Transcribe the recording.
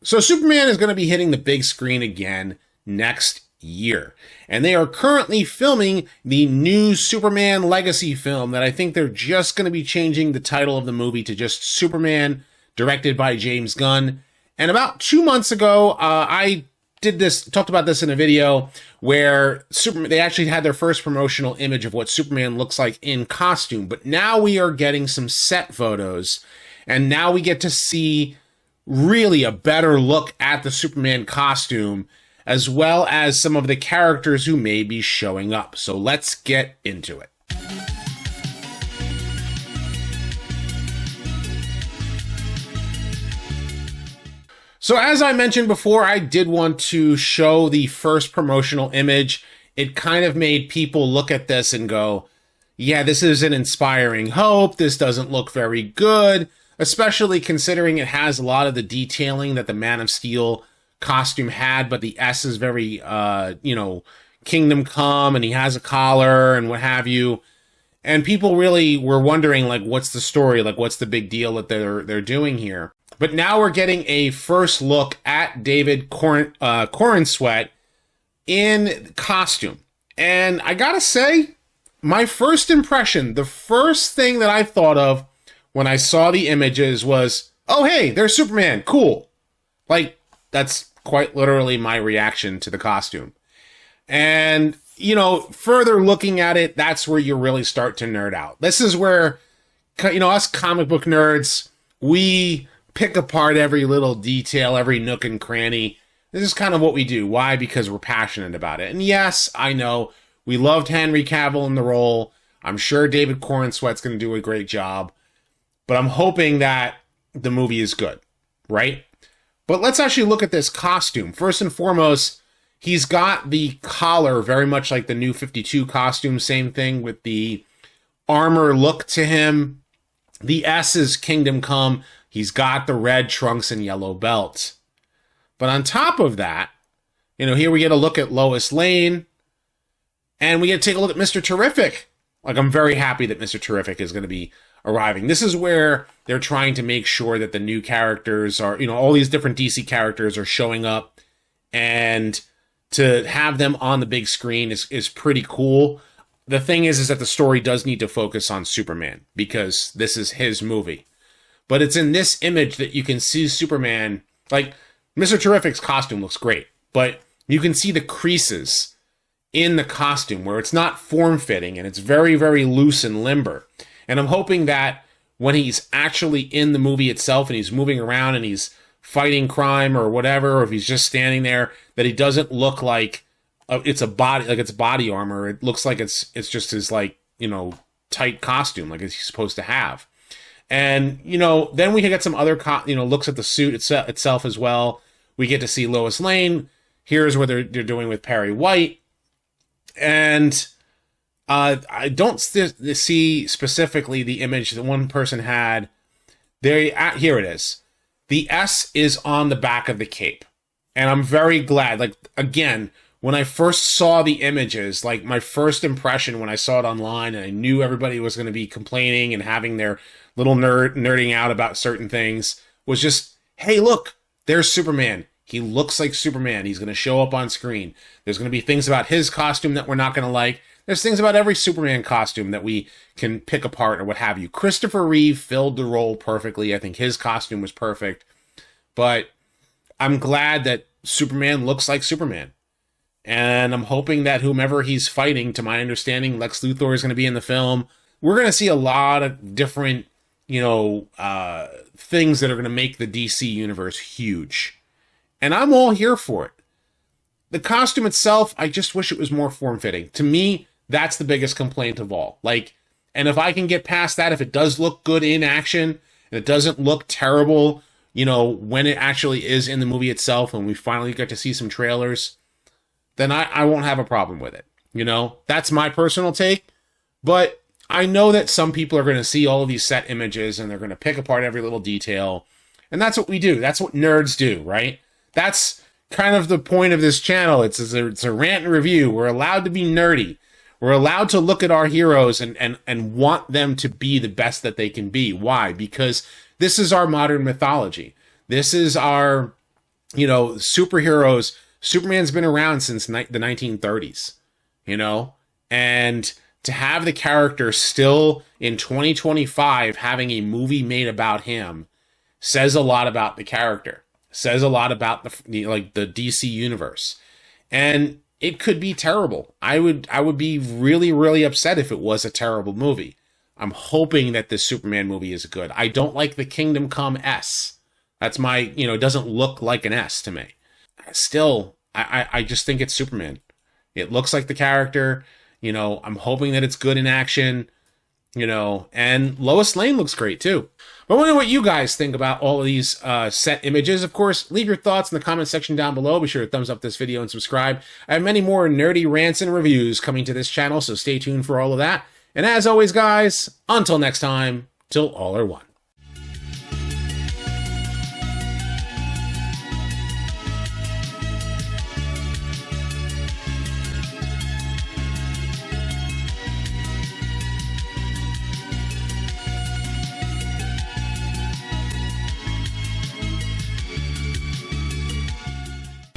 So Superman is going to be hitting the big screen again next year. And they are currently filming the new Superman Legacy film that I think they're just going to be changing the title of the movie to just Superman, directed by James Gunn. And about 2 months ago, I talked about this in a video where they actually had their first promotional image of what Superman looks like in costume. But now we are getting some set photos, and now we get to see really a better look at the Superman costume, as well as some of the characters who may be showing up. So let's get into it. So as I mentioned before, I did want to show the first promotional image. It kind of made people look at this and go, yeah, this is an inspiring hope. This doesn't look very good, especially considering it has a lot of the detailing that the Man of Steel costume had, but the S is very, Kingdom Come, and he has a collar and what have you. And people really were wondering, like, what's the story? Like, what's the big deal that they're doing here? But now we're getting a first look at David Corenswet in costume. And I gotta say, my first impression, the first thing that I thought of when I saw the images was, oh, hey, there's Superman. Cool. Like, that's quite literally my reaction to the costume. And, further looking at it, that's where you really start to nerd out. This is where, us comic book nerds, we pick apart every little detail, every nook and cranny. This is kind of what we do. Why? Because we're passionate about it. And yes, I know, we loved Henry Cavill in the role. I'm sure David Corenswet's going to do a great job. But I'm hoping that the movie is good, right? But let's actually look at this costume. First and foremost, he's got the collar very much like the New 52 costume. Same thing with the armor look to him. The S is Kingdom Come. He's got the red trunks and yellow belt. But on top of that, here we get a look at Lois Lane. And we get to take a look at Mr. Terrific. Like, I'm very happy that Mr. Terrific is going to be arriving. This is where they're trying to make sure that the new characters are, all these different DC characters are showing up, and to have them on the big screen is pretty cool. The thing is that the story does need to focus on Superman because this is his movie. But it's in this image that you can see Superman, like, Mr. Terrific's costume looks great, but you can see the creases in the costume where it's not form-fitting and it's very, very loose and limber. And I'm hoping that when he's actually in the movie itself and he's moving around and he's fighting crime or whatever, or if he's just standing there, that he doesn't look like it's a body, like it's body armor. It looks like it's just his, tight costume like he's supposed to have. And, then we can get some other, looks at the suit itself as well. We get to see Lois Lane. Here's what they're doing with Perry White. And I don't see specifically the image that one person had. Here it is. The S is on the back of the cape. And I'm very glad. Like, again, when I first saw the images, like, my first impression when I saw it online, and I knew everybody was going to be complaining and having their little nerding out about certain things, was just, hey, look, there's Superman. He looks like Superman. He's going to show up on screen. There's going to be things about his costume that we're not going to like. There's things about every Superman costume that we can pick apart or what have you. Christopher Reeve filled the role perfectly. I think his costume was perfect. But I'm glad that Superman looks like Superman. And I'm hoping that whomever he's fighting, to my understanding, Lex Luthor is going to be in the film. We're going to see a lot of different, things that are going to make the DC universe huge. And I'm all here for it. The costume itself, I just wish it was more form-fitting. To me, that's the biggest complaint of all. And if I can get past that, if it does look good in action, and it doesn't look terrible, when it actually is in the movie itself, and we finally get to see some trailers, then I won't have a problem with it. That's my personal take. But I know that some people are going to see all of these set images, and they're going to pick apart every little detail. And that's what we do. That's what nerds do, right? That's kind of the point of this channel. It's a rant and review. We're allowed to be nerdy. We're allowed to look at our heroes and want them to be the best that they can be. Why? Because this is our modern mythology. This is our you know, superheroes, Superman's been around since the 1930s, you know, and to have the character still in 2025 having a movie made about him says a lot about the character, says a lot about the DC universe. And it could be terrible. I would be really, really upset if it was a terrible movie. I'm hoping that this Superman movie is good. I don't like the Kingdom Come S. That's my, you know, it doesn't look like an S to me. Still, I just think it's Superman. It looks like the character. You know, I'm hoping that it's good in action, you know, and Lois Lane looks great too. But I wonder what you guys think about all of these set images. Of course, leave your thoughts in the comment section down below. Be sure to thumbs up this video and subscribe. I have many more nerdy rants and reviews coming to this channel, so stay tuned for all of that. And as always, guys, until next time, till all are one.